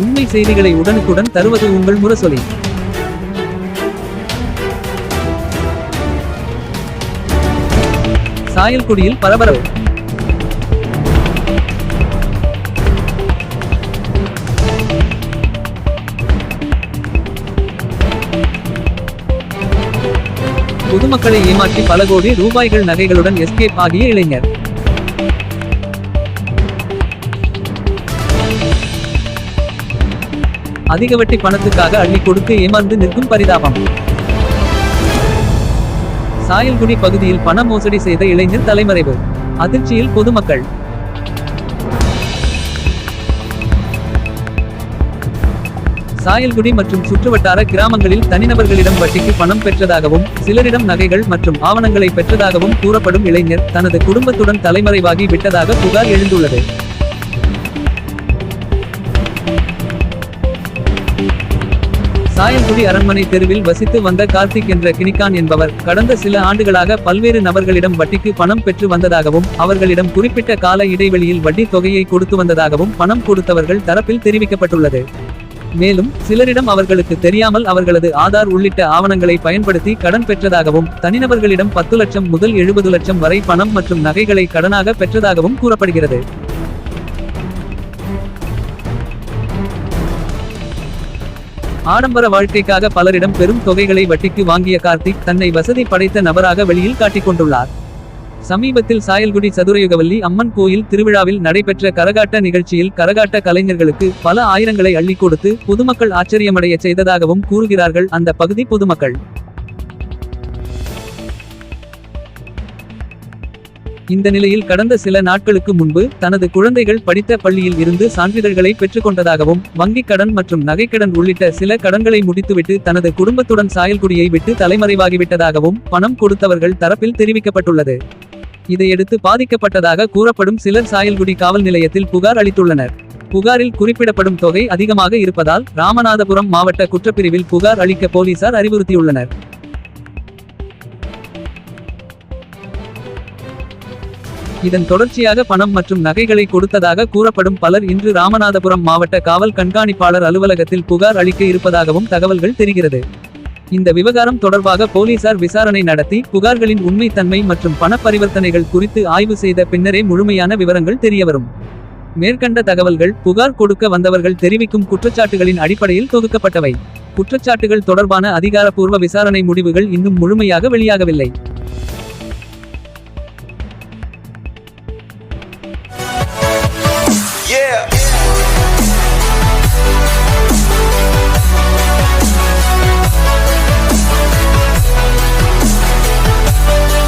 உண்மை செய்திகளை உடனுக்குடன் தருவது உங்கள் முரசொலி. சாயல்குடியில் பரபரப்பு. பொதுமக்களை ஏமாற்றி பல கோடி ரூபாய்கள் நகைகளுடன் எஸ்கேப் ஆகிய இளைஞர். அதிக வட்டி பணத்துக்காக அள்ளி கொடுத்து ஏமாந்து நிற்கும் பரிதாபம். சாயல்குடி பகுதியில் பண மோசடி செய்த இளைஞர் தலைமறைவு. அதிர்ச்சியில் பொதுமக்கள். சாயல்குடி மற்றும் சுற்றுவட்டார கிராமங்களில் தனிநபர்களிடம் வட்டிக்கு பணம் பெற்றதாகவும் சிலரிடம் நகைகள் மற்றும் ஆவணங்களை பெற்றதாகவும் கூறப்படும் இளைஞர் தனது குடும்பத்துடன் தலைமறைவாகி விட்டதாக புகார் எழுந்துள்ளது. சாயல்குடி அரண்மனை தெருவில் வசித்து வந்த கார்த்திக் என்ற கினிகான் என்பவர் கடந்த சில ஆண்டுகளாக பல்வேறு நபர்களிடம் வட்டிக்கு பணம் பெற்று வந்ததாகவும் அவர்களிடம் குறிப்பிட்ட கால இடைவெளியில் வட்டி தொகையை கொடுத்து வந்ததாகவும் பணம் கொடுத்தவர்கள் தரப்பில் தெரிவிக்கப்பட்டுள்ளது. மேலும் சிலரிடம் அவர்களுக்கு தெரியாமல் அவர்களது ஆதார் உள்ளிட்ட ஆவணங்களை பயன்படுத்தி கடன் பெற்றதாகவும் தனிநபர்களிடம் 10 லட்சம் முதல் 70 லட்சம் வரை பணம் மற்றும் நகைகளை கடனாக பெற்றதாகவும் கூறப்படுகிறது. ஆடம்பர வாழ்க்கைக்காக பலரிடம் பெரும் தொகைகளை வட்டிக்கு வாங்கிய கார்த்திக் தன்னை வசதி படைத்த நபராக வெளியில் காட்டிக்கொண்டுள்ளார். சமீபத்தில் சாயல்குடி சதுரயுகவல்லி அம்மன் கோயில் திருவிழாவில் நடைபெற்ற கரகாட்ட நிகழ்ச்சியில் கரகாட்ட கலைஞர்களுக்கு பல ஆயிரங்களை அள்ளி கொடுத்து பொதுமக்கள் ஆச்சரியமடைய செய்ததாகவும் கூறுகிறார்கள் அந்த பகுதி பொதுமக்கள். இந்த நிலையில் கடந்த சில நாட்களுக்கு முன்பு தனது குழந்தைகள் படித்த பள்ளியில் இருந்து சான்றிதழ்களை பெற்றுக்கொண்டதாகவும் வங்கிக் கடன் மற்றும் நகைக்கடன் உள்ளிட்ட சில கடன்களை முடித்துவிட்டு தனது குடும்பத்துடன் சாயல்குடியை விட்டு தலைமறைவாகிவிட்டதாகவும் பணம் கொடுத்தவர்கள் தரப்பில் தெரிவிக்கப்பட்டுள்ளது. இதையடுத்து பாதிக்கப்பட்டதாக கூறப்படும் சிலர் சாயல்குடி காவல் நிலையத்தில் புகார் அளித்துள்ளனர். புகாரில் குறிப்பிடப்படும் தொகை அதிகமாக இருப்பதால் ராமநாதபுரம் மாவட்ட குற்றப்பிரிவில் புகார் அளிக்க போலீசார் அறிவுறுத்தியுள்ளனர். இதன் தொடர்ச்சியாக பணம் மற்றும் நகைகளை கொடுத்ததாக கூறப்படும் பலர் இன்று ராமநாதபுரம் மாவட்ட காவல் கண்காணிப்பாளர் அலுவலகத்தில் புகார் அளிக்க இருப்பதாகவும் தகவல்கள் தெரிகிறது. இந்த விவகாரம் தொடர்பாக போலீசார் விசாரணை நடத்தி புகார்களின் உண்மைத்தன்மை மற்றும் பண பரிவர்த்தனைகள் குறித்து ஆய்வு செய்த பின்னரே முழுமையான விவரங்கள் தெரியவரும். மேற்கண்ட தகவல்கள் புகார் கொடுக்க வந்தவர்கள் தெரிவிக்கும் குற்றச்சாட்டுகளின் அடிப்படையில் தொகுக்கப்பட்டவை. குற்றச்சாட்டுகள் தொடர்பான அதிகாரப்பூர்வ விசாரணை முடிவுகள் இன்னும் முழுமையாக வெளியாகவில்லை. Yeah.